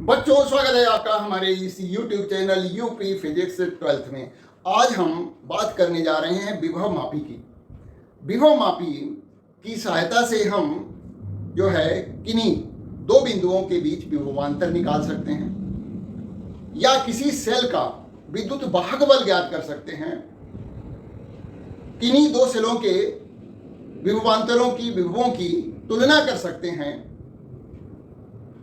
बच्चों, स्वागत है आपका हमारे इस YouTube channel UP physics 12th में। आज हम बात करने जा रहे हैं विभव मापी की। विभव मापी की सहायता से हम जो है किन्हीं दो बिंदुओं के बीच विभवांतर निकाल सकते हैं या किसी सेल का विद्युत वाहक बल ज्ञात कर सकते हैं। किन्हीं दो सेलों के विभवांतरों की विभवों की तुलना कर सकते हैं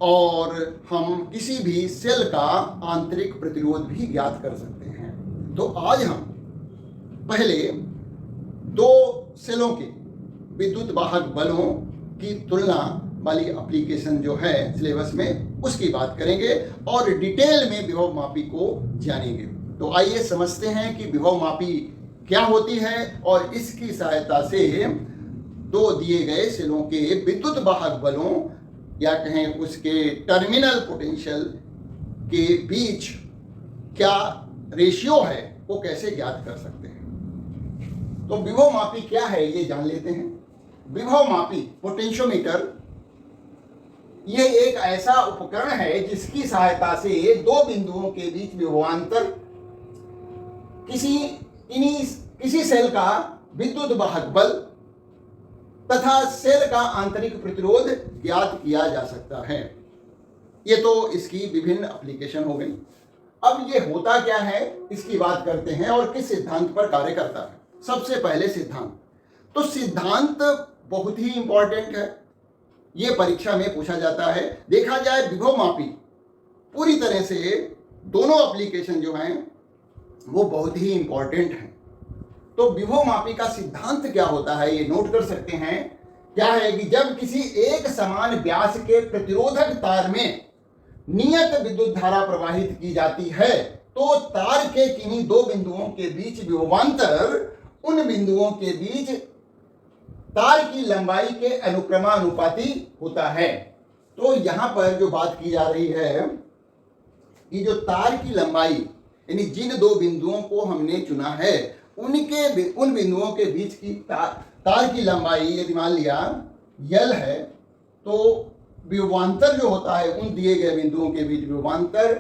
और हम किसी भी सेल का आंतरिक प्रतिरोध भी ज्ञात कर सकते हैं। तो आज हम पहले दो सेलों के विद्युत वाहक बलों की तुलना वाली एप्लीकेशन जो है सिलेबस में उसकी बात करेंगे और डिटेल में विभव मापी को जानेंगे। तो आइए समझते हैं कि विभव मापी क्या होती है और इसकी सहायता से दो दिए गए सेलों के विद्युत वाहक बलों या कहें उसके टर्मिनल पोटेंशियल के बीच क्या रेशियो है वो कैसे ज्ञात कर सकते हैं। तो विभव मापी क्या है ये जान लेते हैं। विभव मापी पोटेंशियोमीटर ये एक ऐसा उपकरण है जिसकी सहायता से दो बिंदुओं के बीच विभवांतर किसी सेल का विद्युत वाहक बल तथा सेल का आंतरिक प्रतिरोध ज्ञात किया जा सकता है। ये तो इसकी विभिन्न एप्लीकेशन हो गई। अब ये होता क्या है इसकी बात करते हैं और किस सिद्धांत पर कार्य करता है। सबसे पहले सिद्धांत। तो सिद्धांत बहुत ही इंपॉर्टेंट है, ये परीक्षा में पूछा जाता है। देखा जाए विभव मापी पूरी तरह से दोनों एप्लीकेशन जो हैं वो बहुत ही इंपॉर्टेंट हैं। तो विभव मापी का सिद्धांत क्या होता है ये नोट कर सकते हैं। क्या है कि जब किसी एक समान व्यास के प्रतिरोधक तार में नियत विद्युत धारा प्रवाहित की जाती है तो तार के किन्हीं दो बिंदुओं के बीच विभवांतर उन बिंदुओं के बीच तार की लंबाई के अनुक्रमानुपाती होता है। तो यहां पर जो बात की जा रही है कि जो तार की लंबाई यानी जिन दो बिंदुओं को हमने चुना है उन बिंदुओं के बीच की तार की लंबाई यदि मान लिया L है तो विभवांतर जो होता है उन दिए गए बिंदुओं के बीच विभवांतर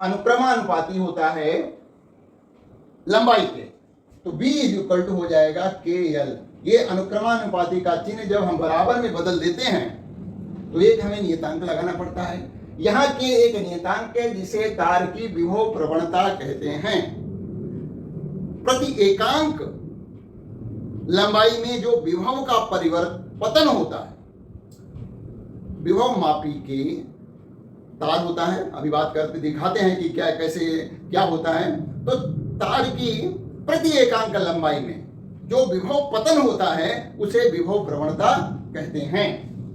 अनुक्रमानुपाती होता है लंबाई के। तो B = हो जाएगा KL। ये अनुक्रमानुपाती का चिन्ह जब हम बराबर में बदल देते हैं तो एक हमें नियतांक लगाना पड़ता है। यहाँ के एक नियतांक है जिसे तार की विभव प्रवणता कहते हैं। प्रति एकांक लंबाई में जो विभव का परिवर्तन होता है विभव मापी के तार होता है। अभी बात करते दिखाते हैं कि क्या होता है। तो तार की प्रति एकांक लंबाई में जो विभव पतन होता है उसे विभव प्रवणता कहते हैं।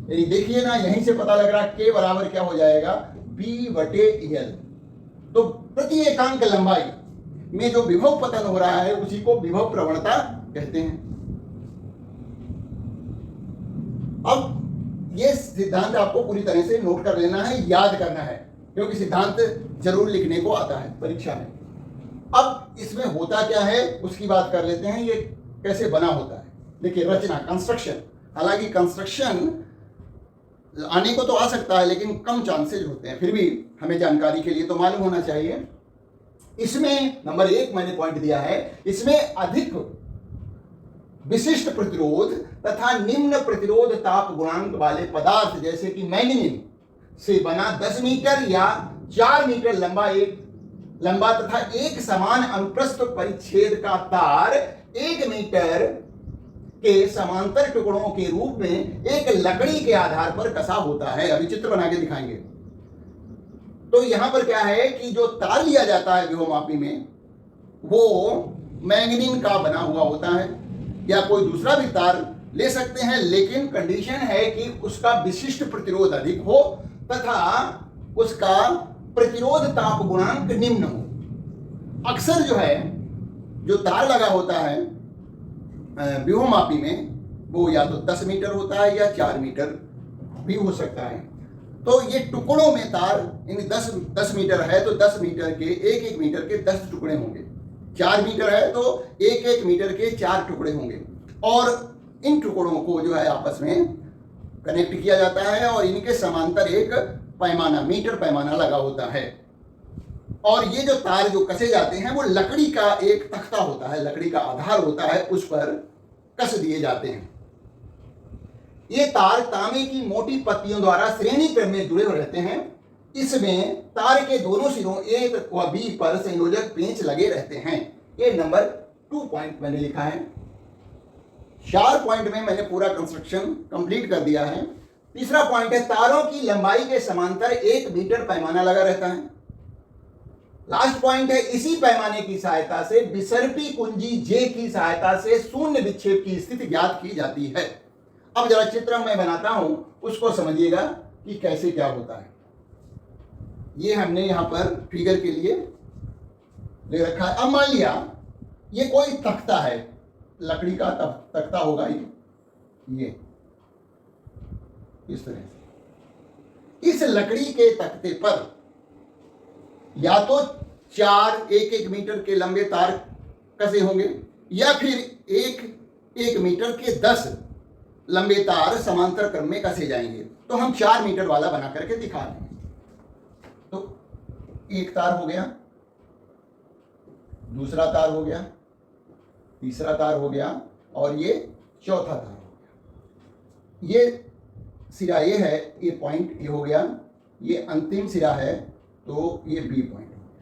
यानी देखिए ना, यहीं से पता लग रहा है K बराबर क्या हो जाएगा B/L। तो प्रति एकांक लंबाई में जो विभव पतन हो रहा है उसी को विभव प्रवणता कहते हैं। अब ये सिद्धांत आपको पूरी तरह से नोट कर लेना है, याद करना है, क्योंकि सिद्धांत जरूर लिखने को आता है परीक्षा में। अब इसमें होता क्या है उसकी बात कर लेते हैं। ये कैसे बना होता है। देखिए रचना, कंस्ट्रक्शन। हालांकि कंस्ट्रक्शन आने को तो आ सकता है लेकिन कम चांसेज होते हैं, फिर भी हमें जानकारी के लिए तो मालूम होना चाहिए। इसमें नंबर 1 मैंने पॉइंट दिया है, इसमें अधिक विशिष्ट प्रतिरोध तथा निम्न प्रतिरोध ताप गुणांक वाले पदार्थ जैसे कि मैंगनीज से बना 10 मीटर या 4 मीटर लंबा तथा एक समान अनुप्रस्थ परिच्छेद का तार 1 मीटर के समांतर टुकड़ों के रूप में एक लकड़ी के आधार पर कसा होता है। अभी चित्र बना के दिखाएंगे। तो यहां पर क्या है कि जो तार लिया जाता है विभव मापी में वो मैंगनीज का बना हुआ होता है या कोई दूसरा भी तार ले सकते हैं, लेकिन कंडीशन है कि उसका विशिष्ट प्रतिरोध अधिक हो तथा उसका प्रतिरोध ताप गुणांक निम्न हो। अक्सर जो है जो तार लगा होता है विभव मापी में वो या तो 10 मीटर होता है या 4 मीटर भी हो सकता है। तो ये टुकड़ों में तार यानी 10 मीटर है तो 10 मीटर के 1 मीटर के 10 टुकड़े होंगे। 4 मीटर है तो 1 मीटर के 4 टुकड़े होंगे और इन टुकड़ों को जो है आपस में कनेक्ट किया जाता है और इनके समांतर एक पैमाना, मीटर पैमाना लगा होता है। और ये जो तार जो कसे जाते हैं वो लकड़ी का एक तख्ता होता है, लकड़ी का आधार होता है, उस पर कस दिए जाते हैं। ये तार तांबे की मोटी पत्तियों द्वारा श्रेणी क्रम में जुड़े हुए रहते हैं। इसमें तार के दोनों सिरों ए व बी पर संयोजक पेंच लगे रहते हैं। ये नंबर 2 पॉइंट मैंने लिखा है। 4 पॉइंट में मैंने पूरा कंस्ट्रक्शन कंप्लीट कर दिया है। तीसरा पॉइंट है तारों की लंबाई के समांतर 1 मीटर पैमाना लगा रहता है। लास्ट पॉइंट है इसी पैमाने की सहायता से विसर्पी कुंजी जे की सहायता से शून्य विक्षेप की स्थिति ज्ञात की जाती है। अब जरा चित्र मैं बनाता हूं, उसको समझिएगा कि कैसे क्या होता है। ये हमने यहां पर फिगर के लिए ले रखा है। अब मान लिया ये कोई तख्ता है, लकड़ी का तख्ता होगा ये इस तरह से। इस लकड़ी के तख्ते पर या तो 4 1-1 मीटर के लंबे तार कसे होंगे या फिर 1 मीटर के 10 लंबे तार समांतर क्रम में कसे जाएंगे। तो हम 4 मीटर वाला बना करके दिखा देंगे। तो एक तार हो गया, दूसरा तार हो गया, तीसरा तार हो गया और ये चौथा तार हो गया। ये सिरा ये है, ये पॉइंट ये हो गया, ये अंतिम सिरा है तो ये बी पॉइंट हो गया।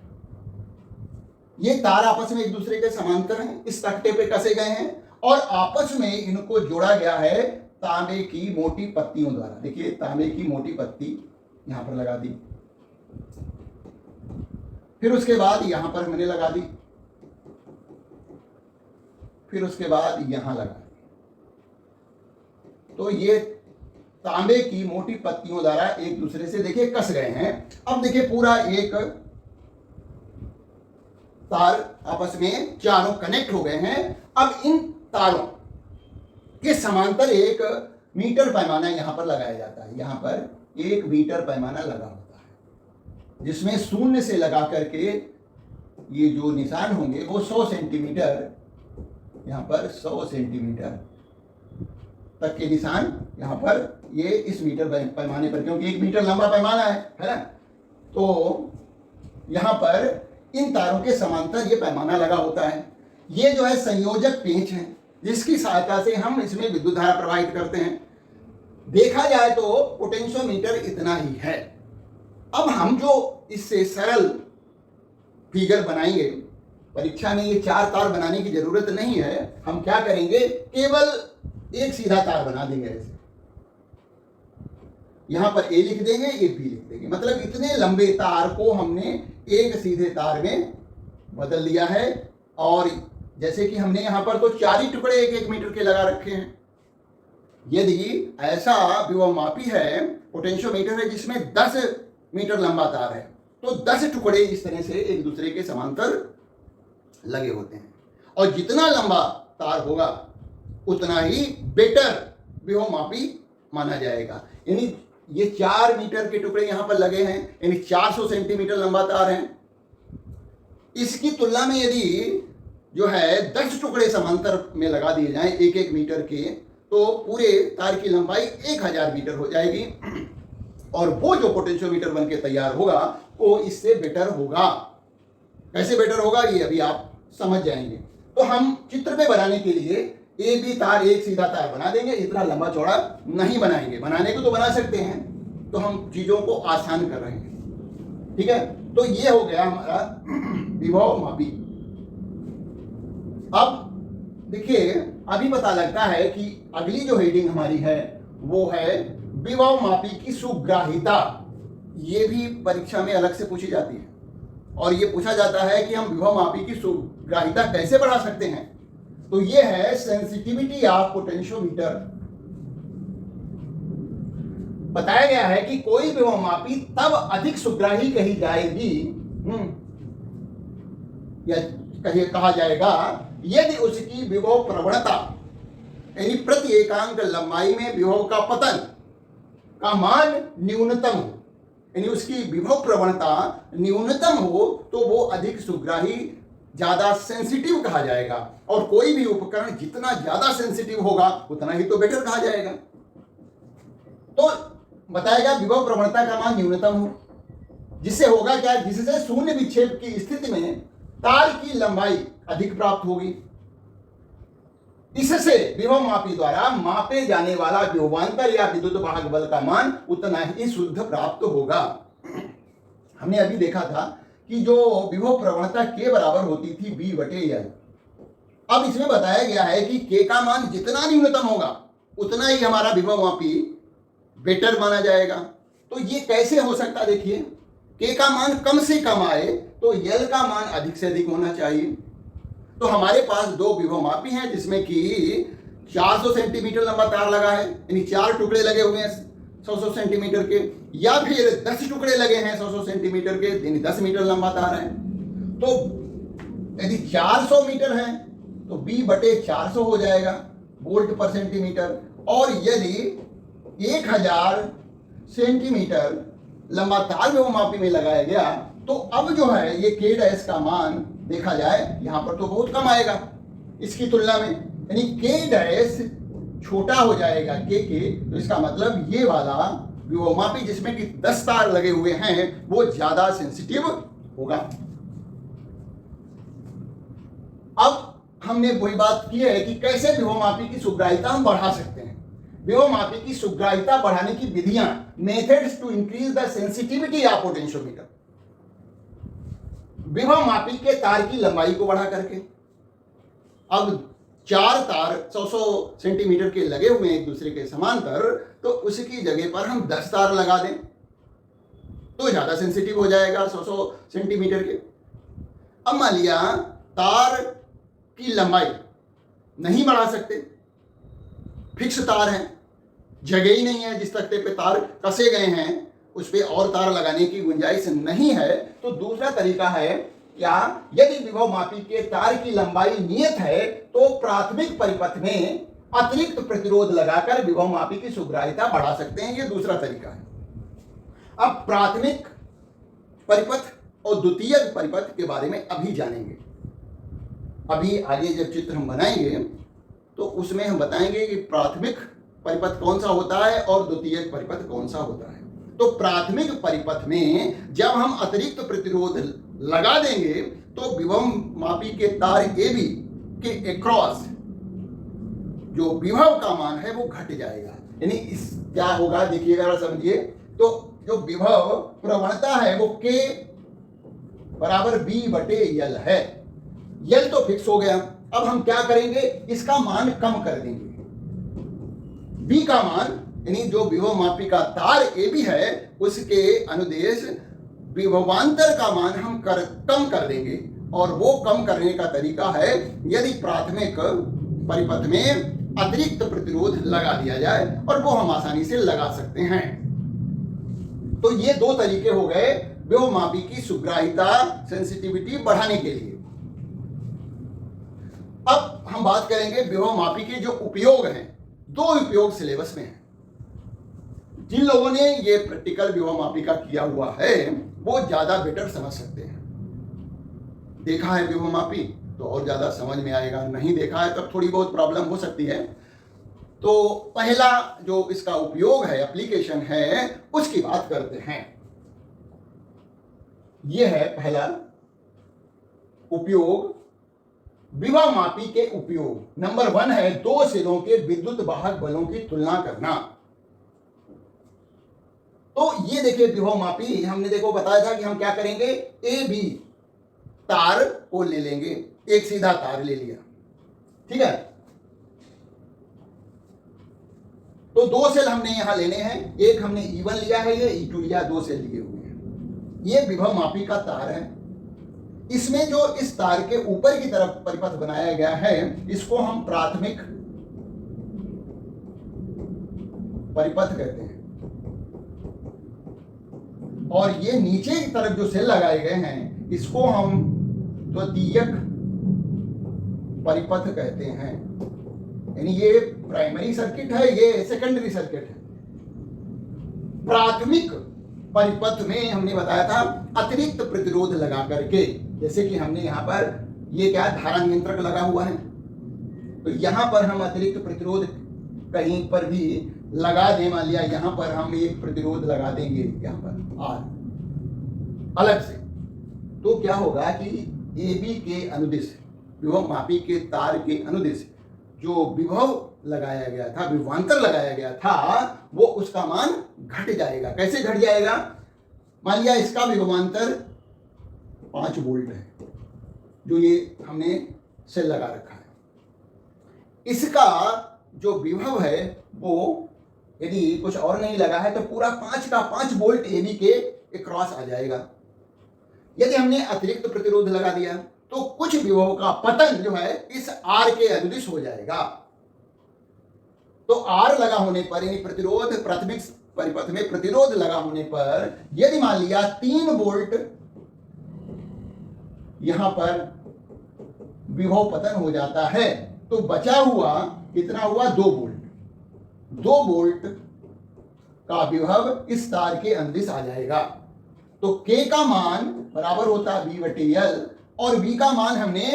ये तार आपस में एक दूसरे के समांतर हैं, इस तख्ते पे कसे गए हैं और आपस में इनको जोड़ा गया है तांबे की मोटी पत्तियों द्वारा। देखिए तांबे की मोटी पत्ती यहां पर लगा दी, फिर उसके बाद यहां पर मैंने लगा दी, फिर उसके बाद यहां लगा दी। तो ये तांबे की मोटी पत्तियों द्वारा एक दूसरे से देखिए कस गए हैं। अब देखिए पूरा एक तार आपस में चारों कनेक्ट हो गए हैं। अब इन तारों के समांतर 1 मीटर पैमाना यहां पर लगाया जाता है। यहां पर 1 मीटर पैमाना लगा होता है जिसमें शून्य से लगा करके ये जो निशान होंगे वो 100 सेंटीमीटर, यहां पर 100 सेंटीमीटर तक के निशान यहां पर ये इस मीटर पैमाने पर, क्योंकि 1 मीटर लंबा पैमाना है ना, तो यहां पर इन तारों के समांतर ये पैमाना लगा होता है। ये जो है संयोजक पेंच है जिसकी सहायता से हम इसमें विद्युत धारा प्रवाहित करते हैं। देखा जाए तो पोटेंशियोमीटर इतना ही है। अब हम जो इससे सरल फिगर बनाएंगे, परीक्षा में ये 4 तार बनाने की जरूरत नहीं है। हम क्या करेंगे, केवल एक सीधा तार बना देंगे ऐसे, यहां पर ए लिख देंगे, ये बी लिख देंगे। मतलब इतने लंबे तार को हमने एक सीधे तार में बदल दिया है। और जैसे कि हमने यहां पर तो 4 ही टुकड़े 1-1 मीटर के लगा रखे हैं। यदि ऐसा विभवमापी है, पोटेंशियोमीटर है जिसमें 10 मीटर लंबा तार है, तो 10 टुकड़े इस तरह से एक दूसरे के समांतर लगे होते हैं। और जितना लंबा तार होगा उतना ही बेटर विभवमापी माना जाएगा। यानी ये 4 मीटर के टुकड़े यहां पर लगे हैं, यानी 400 सेंटीमीटर लंबा तार है। इसकी तुलना में यदि जो है 10 टुकड़े समांतर में लगा दिए जाएं 1-1 मीटर के, तो पूरे तार की लंबाई 1000 मीटर हो जाएगी। और वो जो पोटेंशियोमीटर बन के तैयार होगा वो इससे बेटर होगा। कैसे बेटर होगा ये अभी आप समझ जाएंगे। तो हम चित्र में बनाने के लिए ए बी तार एक सीधा तार बना देंगे, इतना लंबा चौड़ा नहीं बनाएंगे। बनाने को तो बना सकते हैं, तो हम चीजों को आसान कर रहे हैं। ठीक है, तो ये हो गया हमारा विभवमापी। अब देखिए अभी पता लगता है कि अगली जो हेडिंग हमारी है वो है विभवमापी की सुग्राहिता। ये भी परीक्षा में अलग से पूछी जाती है और ये पूछा जाता है कि हम विभवमापी की सुग्राहिता कैसे बढ़ा सकते हैं। तो ये है सेंसिटिविटी ऑफ पोटेंशियोमीटर। बताया गया है कि कोई विभवमापी तब अधिक सुग्राही कही जाएगी या कहा जाएगा यदि उसकी विभव प्रवणता यानी प्रति एकांक लंबाई में विभव का पतन का मान न्यूनतम हो, यानी उसकी विभव प्रवणता न्यूनतम हो तो वो अधिक सुग्राही, ज्यादा सेंसिटिव कहा जाएगा। और कोई भी उपकरण जितना ज्यादा सेंसिटिव होगा उतना ही तो बेटर कहा जाएगा। तो बताएगा विभव प्रवणता का मान न्यूनतम हो, जिससे होगा क्या, जिससे शून्य विक्षेप की स्थिति में तार की लंबाई अधिक प्राप्त होगी। इससे विभव मापी द्वारा मापे जाने वाला विभवांतर या विद्युत वाहक बल का मान उतना ही शुद्ध प्राप्त होगा। हमने अभी देखा था कि जो विभव प्रवणता के बराबर होती थी V/L, अब इसमें बताया गया है कि के का मान जितना न्यूनतम होगा उतना ही हमारा विभव मापी बेटर माना जाएगा। तो ये कैसे हो सकता, देखिए के का मान कम से कम आए तो L का मान अधिक से अधिक होना चाहिए। तो हमारे पास दो विभव मापी हैं जिसमें कि 400 सेंटीमीटर लंबा तार लगा है, यानी 4 टुकड़े लगे हुए हैं 100 सेंटीमीटर के, या फिर 10 टुकड़े लगे हैं 100 सेंटीमीटर के, यानी 10 मीटर लंबा तार है। तो यदि 400 मीटर है तो B/400 हो जाएगा वोल्ट पर सेंटीमीटर, और यदि 1000 सेंटीमीटर लंबा तार विभव मापी में लगाया गया तो अब जो है ये K डैश का मान देखा जाए यहां पर तो बहुत कम आएगा इसकी तुलना में, यानी K डैश छोटा हो जाएगा के। तो इसका मतलब ये वाला विभव मापी जिसमें कि 10 तार लगे हुए हैं वो ज्यादा सेंसिटिव होगा। अब हमने वही बात की है कि कैसे विभव मापी की सुग्राह्यता हम बढ़ा सकते हैं। विभव मापी की सुग्राह्यता बढ़ाने की विधियां, methods to increase the sensitivity of potentiometer. विभव मापी के तार की लंबाई को बढ़ा करके, अब 4 तार 100 सेंटीमीटर के लगे हुए हैं एक दूसरे के समांतर, तो उसकी जगह पर हम 10 तार लगा दें तो ज्यादा सेंसिटिव हो जाएगा 100 सेंटीमीटर के। अब मान लिया तार की लंबाई नहीं बढ़ा सकते, फिक्स तार है, जगह ही नहीं है, जिस तख्ते पे तार कसे गए हैं उस पे और तार लगाने की गुंजाइश नहीं है, तो दूसरा तरीका है क्या, यदि विभव मापी के तार की लंबाई नियत है तो प्राथमिक परिपथ में अतिरिक्त प्रतिरोध लगाकर विभव मापी की सुग्राह्यता बढ़ा सकते हैं। ये दूसरा तरीका है। अब प्राथमिक परिपथ और द्वितीयक परिपथ के बारे में अभी जानेंगे। अभी आगे जब चित्र हम बनाएंगे तो उसमें हम बताएंगे कि प्राथमिक परिपथ कौन सा होता है और द्वितीयक परिपथ कौन सा होता है। तो प्राथमिक परिपथ में जब हम अतिरिक्त प्रतिरोध लगा देंगे तो विभव मापी के तार AB के एक्रॉस जो विभव का मान है वो घट जाएगा। यानी इस क्या होगा देखिएगा, जरा समझिए। तो जो विभव प्रवणता है वो K बराबर B/L है। L तो फिक्स हो गया, अब हम क्या करेंगे, इसका मान कम कर देंगे। B का मान यानी जो विभव मापी का तार AB है उसके अनुदेश विभवांतर का मान हम कम कर देंगे, और वो कम करने का तरीका है यदि प्राथमिक परिपथ में अतिरिक्त प्रतिरोध लगा दिया जाए, और वो हम आसानी से लगा सकते हैं। तो ये दो तरीके हो गए विभव मापी की सुग्राह्यता सेंसिटिविटी बढ़ाने के लिए। अब हम बात करेंगे विभव मापी के जो उपयोग हैं। 2 उपयोग सिलेबस में हैं। जिन लोगों ने ये प्रैक्टिकल विभव मापी का किया हुआ है वो ज्यादा बेटर समझ सकते हैं। देखा है विभव मापी तो और ज्यादा समझ में आएगा, नहीं देखा है तब थोड़ी बहुत प्रॉब्लम हो सकती है। तो पहला जो इसका उपयोग है, एप्लीकेशन है, उसकी बात करते हैं। यह है पहला उपयोग, विभव मापी के उपयोग। नंबर 1 है 2 सिरों के विद्युत वाहक बलों की तुलना करना। तो ये देखिए विभव मापी, हमने देखो बताया था कि हम क्या करेंगे, AB तार को ले लेंगे, एक सीधा तार ले लिया, ठीक है। तो 2 सेल हमने यहां लेने हैं, एक हमने E1 लिया है, ये E2 लिया, 2 सेल लिए हुए हैं। ये विभव मापी का तार है। इसमें जो इस तार के ऊपर की तरफ परिपथ बनाया गया है इसको हम प्राथमिक परिपथ कहते हैं, और ये नीचे की तरफ जो सेल लगाए गए हैं इसको हम द्वितीयक परिपथ कहते हैं। यानी ये प्राइमरी सर्किट है, ये सेकेंडरी सर्किट है। प्राथमिक परिपथ में हमने बताया था अतिरिक्त प्रतिरोध लगा करके, जैसे कि हमने यहां पर ये क्या धारा नियंत्रक लगा हुआ है, तो यहां पर हम अतिरिक्त प्रतिरोध कहीं पर भी लगा दें, मान लिया यहाँ पर हम एक प्रतिरोध लगा देंगे यहाँ पर आर अलग से, तो क्या होगा कि ए बी के अनुदिश विभव मापी के तार के अनुदिश जो विभव लगाया गया था, विभवांतर लगाया गया था, वो उसका मान घट जाएगा। कैसे घट जाएगा? मान लिया इसका विभवांतर 5 वोल्ट है, जो ये हमने सेल लगा रखा है। इसका जो विभव है वो यदि कुछ और नहीं लगा है तो पूरा 5 का 5 वोल्ट ए बी के क्रॉस आ जाएगा। यदि हमने अतिरिक्त प्रतिरोध लगा दिया तो कुछ विभव का पतन जो है इस आर के अनुदिश हो जाएगा। तो आर लगा होने पर, यानी प्रतिरोध, प्राथमिक परिपथ में प्रतिरोध लगा होने पर यदि मान लिया 3 वोल्ट यहां पर विभव पतन हो जाता है तो बचा हुआ कितना हुआ? 2 वोल्ट। 2 वोल्ट का विभव इस तार के अनुदिश आ जाएगा। तो K का मान बराबर होता है V/L, और V का मान हमने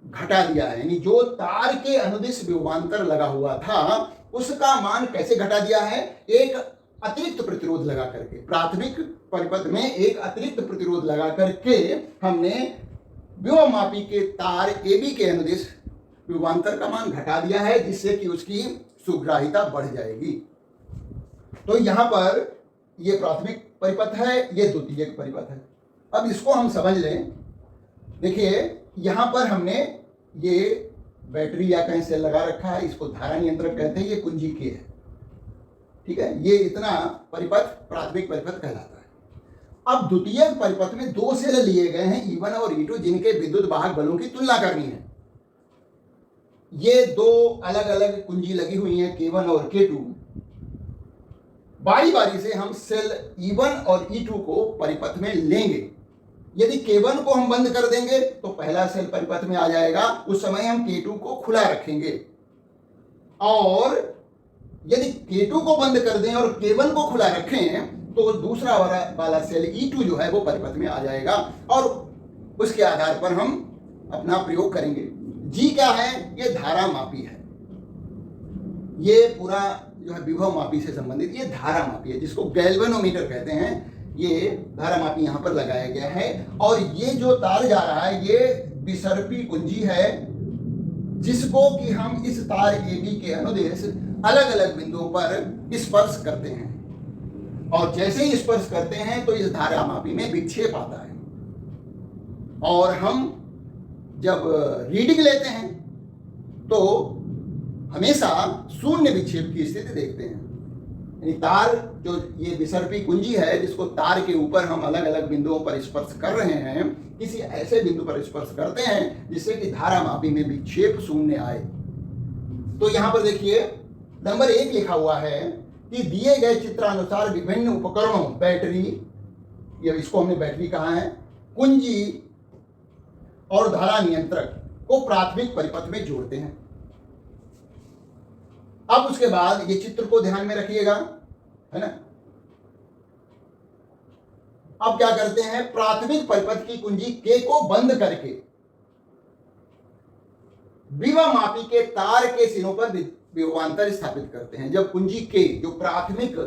घटा दिया है, यानी जो तार के अनुदिश विभवांतर लगा हुआ था उसका मान कैसे घटा दिया है? एक अतिरिक्त प्रतिरोध लगा करके, प्राथमिक परिपथ में एक अतिरिक्त प्रतिरोध लगा करके हमने विभव मापी के तार AB के अनुदिश विभवांतर का मान घटा दिया है, जिससे कि उसकी सुग्राहिता बढ़ जाएगी। तो यहां पर ये प्राथमिक परिपथ है, ये द्वितीयक परिपथ है। अब इसको हम समझ लें। देखिए यहां पर हमने ये बैटरी या कहीं से लगा रखा है, इसको धारा नियंत्रक कहते हैं, ये कुंजी के है, ठीक है। ये इतना परिपथ प्राथमिक परिपथ कहलाता है। अब द्वितीयक परिपथ में 2 सेल लिए गए हैं E1 और E2, जिनके विद्युत वाहक बलों की तुलना करनी है। ये 2 अलग अलग कुंजी लगी हुई हैं, K1 और K2। बारी बारी से हम सेल E1 और E2 को परिपथ में लेंगे। यदि K1 को हम बंद कर देंगे तो पहला सेल परिपथ में आ जाएगा, उस समय हम K2 को खुला रखेंगे। और यदि K2 को बंद कर दें और K1 को खुला रखें तो दूसरा वाला सेल E2 जो है वो परिपथ में आ जाएगा, और उसके आधार पर हम अपना प्रयोग करेंगे। G क्या है? ये धारा मापी है। ये पूरा जो है विभव मापी से संबंधित ये धारा मापी है, जिसको गैल्वेनोमीटर कहते हैं। ये धारा मापी यहाँ पर लगाया गया है, और ये जो तार जा रहा है ये विसर्पी कुंजी है, जिसको कि हम इस तार AB के अनुदेश अलग अलग बिंदुओं पर स्पर्श करते हैं, और जैसे ही स्पर्श करते हैं तो इस धारा मापी में विक्षेप आता है, और हम जब रीडिंग लेते हैं तो हमेशा शून्य विक्षेप की स्थिति देखते हैं। यानी तार जो ये विसर्पी कुंजी है, जिसको तार के ऊपर हम अलग अलग बिंदुओं पर स्पर्श कर रहे हैं, किसी ऐसे बिंदु पर स्पर्श करते हैं जिससे कि धारा मापी में विक्षेप शून्य आए। तो यहाँ पर देखिए नंबर 1 लिखा हुआ है कि दिए गए चित्रानुसार विभिन्न उपकरणों, बैटरी, ये इसको हमने बैटरी कहा है, कुंजी और धारा नियंत्रक को प्राथमिक परिपथ में जोड़ते हैं। अब उसके बाद ये चित्र को ध्यान में रखिएगा, है ना। अब क्या करते हैं? प्राथमिक परिपथ की कुंजी K को बंद करके विभव मापी के तार के सिरों पर विभवांतर स्थापित करते हैं। जब कुंजी K जो प्राथमिक,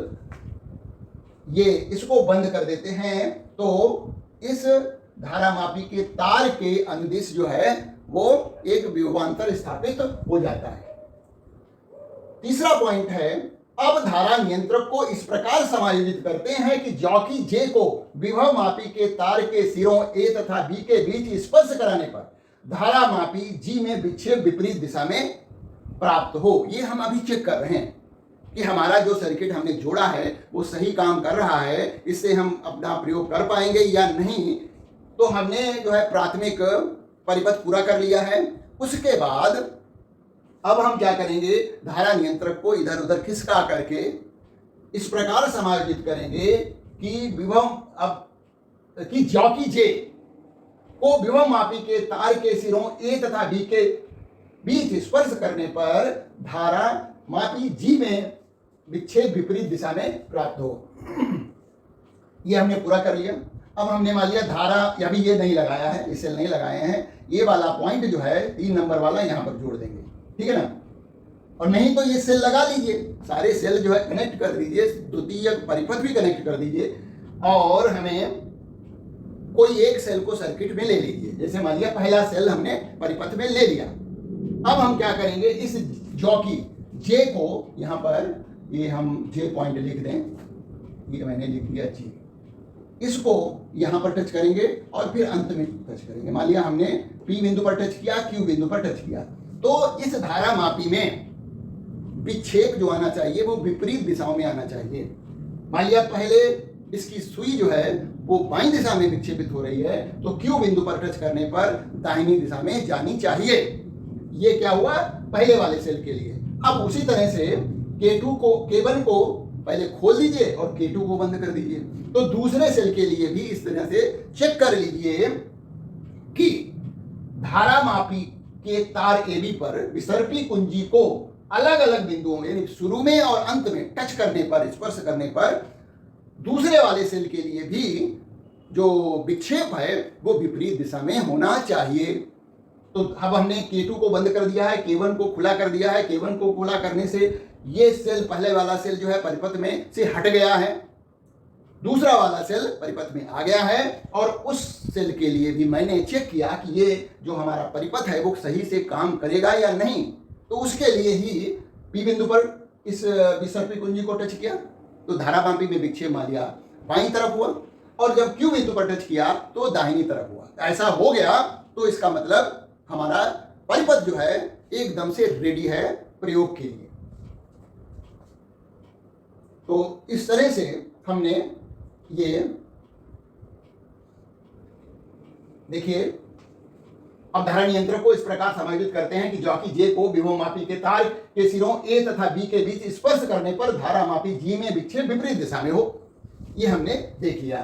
ये इसको बंद कर देते हैं तो इस धारा मापी के तार के अनुदिश जो है वो एक विभवांतर स्थापित हो जाता है। तीसरा पॉइंट है, अब धारा नियंत्रक को इस प्रकार समायोजित करते हैं कि जॉकी J को विभव मापी के तार के सिरों A तथा B के बीच स्पर्श कराने पर धारा मापी G में विक्षेप विपरीत दिशा में प्राप्त हो। ये हम अभी चेक कर रहे हैं कि हमारा जो सर्किट हमने जोड़ा है वो सही काम कर रहा है, इससे हम अपना प्रयोग कर पाएंगे या नहीं। तो हमने जो है प्राथमिक परिपथ पूरा कर लिया है। उसके बाद अब हम क्या करेंगे? धारा नियंत्रक को इधर उधर खिसका करके इस प्रकार समायोजित करेंगे कि विभव, अब कि जॉकी J को विभव मापी के तार के सिरों A तथा B के बीच स्पर्श करने पर धारा मापी G में विक्षेप विपरीत दिशा में प्राप्त हो। ये हमने पूरा कर लिया। अब हमने मान लिया धारा, अभी ये नहीं लगाया है, इसे नहीं लगाए हैं, ये वाला पॉइंट जो है 3 नंबर वाला यहाँ पर जोड़ देंगे, ठीक है ना। और नहीं तो ये सेल लगा लीजिए, सारे सेल जो है कनेक्ट कर दीजिए, द्वितीयक परिपथ भी कनेक्ट कर दीजिए और हमें कोई एक सेल को सर्किट में ले लीजिए। जैसे मान लिया पहला सेल हमने परिपथ में ले लिया। अब हम क्या करेंगे, इस जॉकी जे को यहाँ पर, ये हम जे पॉइंट लिख दें, ये मैंने लिख दिया जी, इसको यहाँ पर टच करेंगे और फिर अंत में टच करेंगे। मान लिया हमने पी बिंदु पर टच किया, क्यू बिंदु पर टच किया, तो इस धारा मापी में विक्षेप जो आना चाहिए वो विपरीत दिशाओं में आना चाहिए। मान लिया पहले इसकी सुई जो है वो बाईं दिशा में विक्षेपित हो रही है, तो क्यू बिंदु पर टच करने पर दाहिनी दिशा में जानी चाहिए। ये क्या हुआ पहले वाले सेल के लिए। अब उसी तरह से K2 को, K1 को पहले खोल दीजिए और K2 को बंद कर दीजिए। तो दूसरे सेल के लिए भी इस तरह से चेक कर लीजिए कि धारा मापी के तार AB पर विसर्पी कुंजी को अलग अलग बिंदुओं में, यानी शुरू में और अंत में टच करने पर, स्पर्श करने पर दूसरे वाले सेल के लिए भी जो विक्षेप है वो विपरीत दिशा में होना चाहिए। तो अब हमने K2 को बंद कर दिया है, K1 को खुला कर दिया है। K1 को खुला करने से ये सेल, पहले वाला सेल जो है परिपथ में से हट गया है, दूसरा वाला सेल परिपथ में आ गया है। और उस सेल के लिए भी मैंने चेक किया कि ये जो हमारा परिपथ है वो सही से काम करेगा या नहीं। तो उसके लिए ही पी बिंदु पर इस विसर्पी कुंजी को टच किया, तो धारामापी में विक्षेप मान लिया बाईं तरफ हुआ, और जब क्यू बिंदु पर टच किया तो दाहिनी तरफ हुआ। ऐसा हो गया तो इसका मतलब हमारा परिपथ जो है एकदम से रेडी है प्रयोग के लिए। तो इस तरह से हमने ये देखिए, अब धारा नियंत्रक को इस प्रकार समायोजित करते हैं कि जॉकी जे को विभवमापी के तार के सिरों ए तथा बी के बीच स्पर्श करने पर धारामापी जी में विक्षेप विपरीत दिशा में हो। ये हमने देख लिया।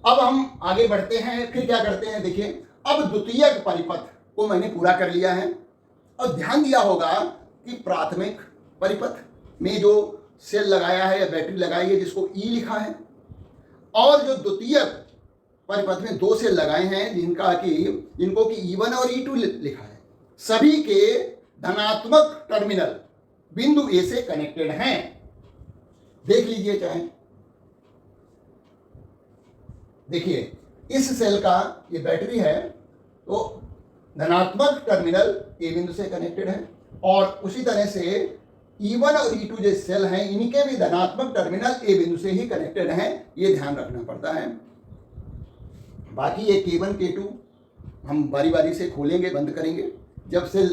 अब हम आगे बढ़ते हैं, फिर क्या करते हैं देखिए। अब द्वितीयक परिपथ को मैंने पूरा कर लिया है और ध्यान दिया होगा कि प्राथमिक परिपथ में जो सेल लगाया है या बैटरी लगाई है जिसको ई लिखा है, और जो द्वितीयक परिपथ में दो सेल लगाए हैं जिनको कि E1 और E2 लिखा है, सभी के धनात्मक टर्मिनल बिंदु ए से कनेक्टेड हैं। देख लीजिए चाहे, देखिए इस सेल का ये बैटरी है तो धनात्मक टर्मिनल ए बिंदु से कनेक्टेड है, और उसी तरह से E1 और E2 जो सेल हैं इनके भी धनात्मक टर्मिनल ए बिंदु से ही कनेक्टेड हैं। ये ध्यान रखना पड़ता है। बाकी ये K1 K2 हम बारी बारी से खोलेंगे, बंद करेंगे। जब सेल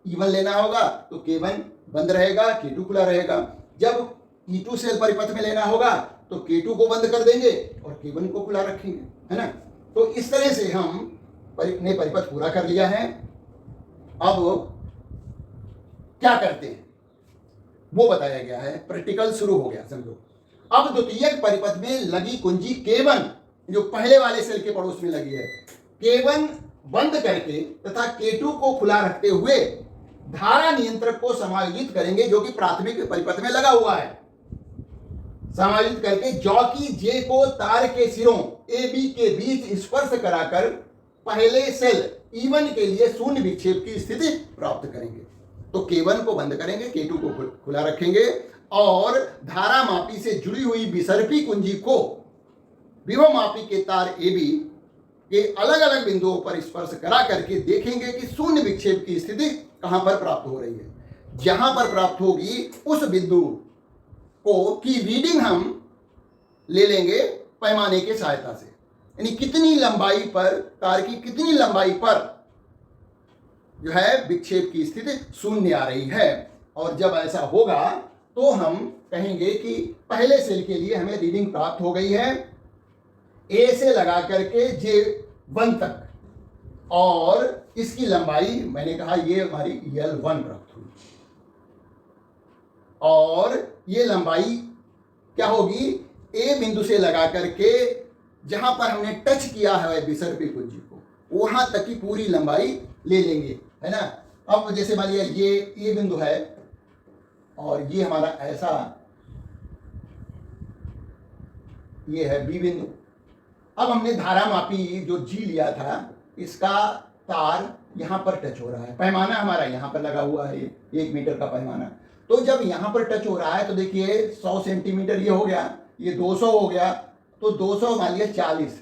E1 लेना होगा तो K1 बंद रहेगा, K2 खुला रहेगा। जब E2 सेल परिपथ में लेना होगा तो K2 को बंद कर देंगे और K1 को खुला रखेंगे, है ना। तो इस तरह से हम ने परिपथ पूरा कर लिया है। अब क्या करते हैं वो बताया गया है, प्रैक्टिकल शुरू हो गया समझो। अब द्वितीयक परिपथ में लगी कुंजी K1 जो पहले वाले सेल के पड़ोस में लगी है, K1 बंद करके तथा K2 को खुला रखते हुए धारा नियंत्रक को समायोजित करेंगे जो कि प्राथमिक परिपथ में लगा हुआ है। समायोजित करके जॉकी जे को तार के सिरों ए बी के बीच स्पर्श कराकर पहले सेल E1 के लिए शून्य विक्षेप की स्थिति प्राप्त करेंगे। तो K1 को बंद करेंगे, K2 को खुला रखेंगे और धारा मापी से जुड़ी हुई विसर्पी कुंजी को विभवमापी के तार AB के अलग अलग बिंदुओं पर स्पर्श करा करके देखेंगे कि शून्य विक्षेप की स्थिति कहां पर प्राप्त हो रही है। जहां पर प्राप्त होगी उस बिंदु को की रीडिंग हम ले लेंगे पैमाने के सहायता से, यानी कितनी लंबाई पर, तार की कितनी लंबाई पर जो है विक्षेप की स्थिति शून्य आ रही है। और जब ऐसा होगा तो हम कहेंगे कि पहले सेल के लिए हमें रीडिंग प्राप्त हो गई है ए से लगा करके J1 तक, और इसकी लंबाई मैंने कहा ये हमारी L1 प्राप्त हुई, और ये लंबाई क्या होगी, ए बिंदु से लगा करके जहां पर हमने टच किया है विसर्पी कुंजी को वहां तक की पूरी लंबाई ले लेंगे, है ना। अब जैसे मान लिया ये ए बिंदु है और ये हमारा ऐसा ये है बी बिंदु। अब हमने धारा मापी जो जी लिया था इसका तार यहाँ पर टच हो रहा है, पैमाना हमारा यहाँ पर लगा हुआ है, 1 मीटर का पैमाना। तो जब यहाँ पर टच हो रहा है तो देखिए 100 सेंटीमीटर ये हो गया, ये 200 हो गया, तो 200 मान लिया 40,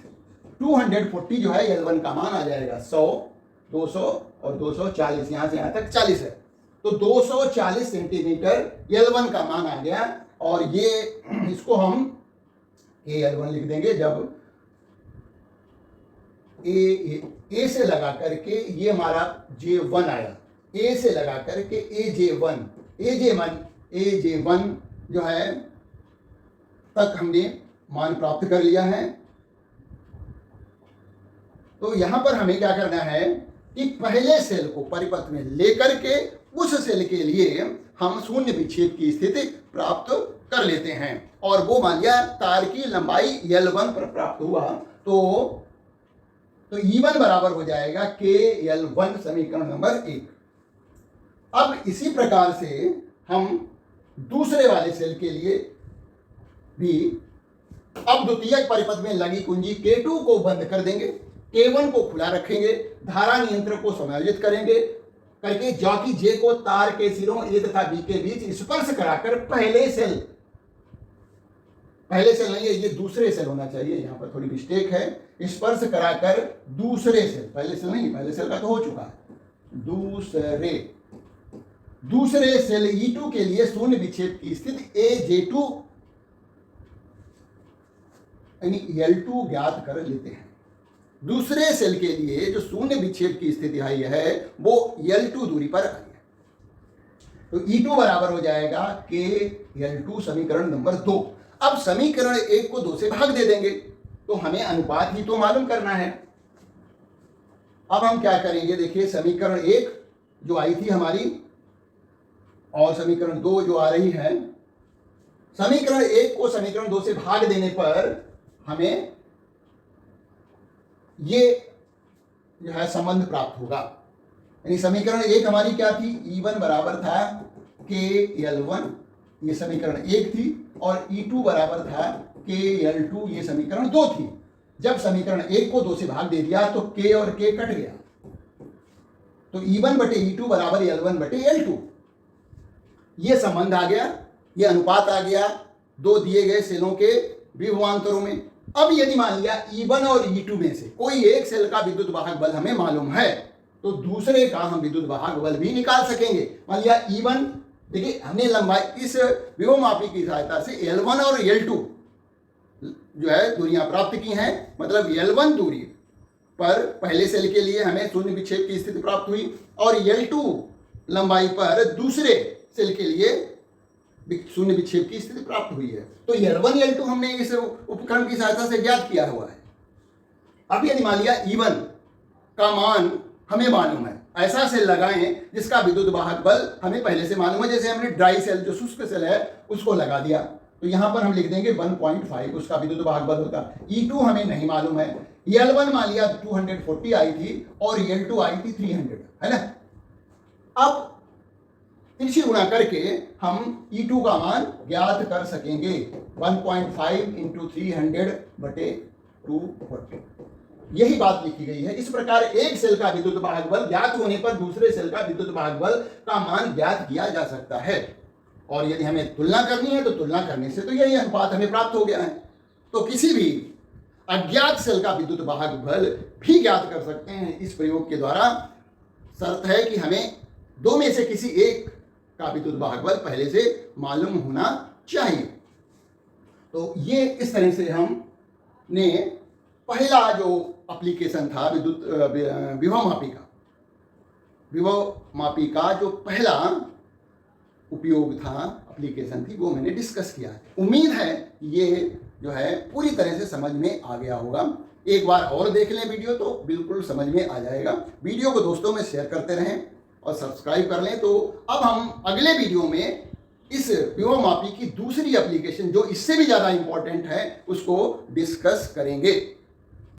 240 जो है L1 का मान आ जाएगा। 100, 200 और 240, यहाँ से यहाँ तक 40 है, तो 240 सेंटीमीटर L1 का मान आ गया। और ये इसको हम L1 लिख देंगे। जब ए से लगा करके ये हमारा J1 आया, ए से लगा करके AJ1 जो है तक हमने मान प्राप्त कर लिया है। तो यहां पर हमें क्या करना है कि पहले सेल को परिपथ में लेकर के उस सेल के लिए हम शून्य विक्षेप की स्थिति प्राप्त कर लेते हैं। और वो मान लिया तार की लंबाई L1 पर प्राप्त हुआ, तो E1 बराबर हो जाएगा KL1, समीकरण नंबर 1। अब इसी प्रकार से हम दूसरे वाले सेल के लिए भी अब द्वितीयक परिपथ में लगी कुंजी K2 को बंद कर देंगे, K1 को खुला रखेंगे, धारा नियंत्रक को समायोजित करेंगे करके जॉकी J को तार के सिरों A तथा B के बीच स्पर्श कराकर पहले सेल नहीं है, ये दूसरे सेल होना चाहिए, यहाँ पर थोड़ी मिस्टेक है, स्पर्श कराकर दूसरे सेल, पहले सेल नहीं, पहले सेल का तो हो चुका है, दूसरे सेल E2 के लिए शून्य विक्षेप की स्थिति AJ2 यानी L2 ज्ञात कर लेते हैं। दूसरे सेल के लिए जो शून्य विक्षेप की स्थिति आई है वो L2 दूरी पर आई है, तो E2 बराबर हो जाएगा KL2, समीकरण नंबर 2। अब समीकरण 1 को 2 से भाग दे देंगे, तो हमें अनुपात ही तो मालूम करना है। अब हम क्या करेंगे, देखिए समीकरण 1 जो आई थी हमारी और समीकरण 2 जो आ रही है, समीकरण 1 को समीकरण 2 से भाग देने पर हमें ये जो है संबंध प्राप्त होगा। यानी समीकरण 1 हमारी क्या थी, E1 बराबर था KL1, ये समीकरण 1 थी, और E2 बराबर था KL2, ये समीकरण 2 थी। जब समीकरण 1 को 2 से भाग दे दिया तो K और K कट गया, तो E1 बटे E2 बराबर L1 बटे L2, ये संबंध आ गया, ये अनुपात आ गया दो दिए गए सेलों के विभवांतरों में। अब यदि मान लिया E1 और E2 में से कोई एक सेल का विद्युत वाहक बल हमें मालूम है, तो दूसरे का हम विद्युत वाहक बल भी निकाल सकेंगे। मान लिया E1, देखिए हमने लंबाई इस विभवमापी की सहायता से L1 और L2 जो है दूरियां प्राप्त की हैं, मतलब L1 दूरी पर पहले सेल के लिए हमें शून्य विक्षेप की स्थिति प्राप्त हुई, और L2 लंबाई पर दूसरे सेल के लिए शून्य विक्षेप की स्थिति प्राप्त हुई है। तो L1 L2 हमने इस उपकरण की सहायता से ज्ञात किया हुआ है। अब यदि मान लिया E1 का मान हमें मालूम है, ऐसा सेल लगाएं जिसका विद्युत वाहक बल हमें पहले से मालूम है, जैसे हमने ड्राई सेल जो शुष्क सेल है उसको लगा दिया, तो यहां पर हम लिख देंगे 1.5 उसका विद्युत वाहक बल होता। E2 हमें नहीं मालूम है, L1 मान लिया 240 आई थी और L2 आई थी 300, है ना। अब तिरछी गुणा करके हम E2 का मान ज्ञात कर सकेंगे, 1.5 इंटू 300 बटे 240, यही बात लिखी गई है। इस प्रकार एक सेल का विद्युत वाहक बल ज्ञात होने पर दूसरे सेल का विद्युत वाहक बल का मान ज्ञात किया जा सकता है। और यदि हमें तुलना करनी है तो तुलना करने से तो यही अनुपात हमें प्राप्त हो गया है। तो किसी भी अज्ञात सेल का विद्युत वाहक बल भी ज्ञात कर सकते हैं इस प्रयोग के द्वारा। शर्त है कि हमें दो में से किसी एक का विद्युत वाहक बल पहले से मालूम होना चाहिए। तो ये इस तरह से हमने पहला जो एप्लीकेशन था विभवमापी का जो पहला उपयोग था, एप्लीकेशन थी, वो मैंने डिस्कस किया है। उम्मीद है ये जो है पूरी तरह से समझ में आ गया होगा। एक बार और देख लें वीडियो तो बिल्कुल समझ में आ जाएगा। वीडियो को दोस्तों में शेयर करते रहें और सब्सक्राइब कर लें। तो अब हम अगले वीडियो में इस विभवमापी की दूसरी एप्लीकेशन जो इससे भी ज़्यादा इंपॉर्टेंट है उसको डिस्कस करेंगे।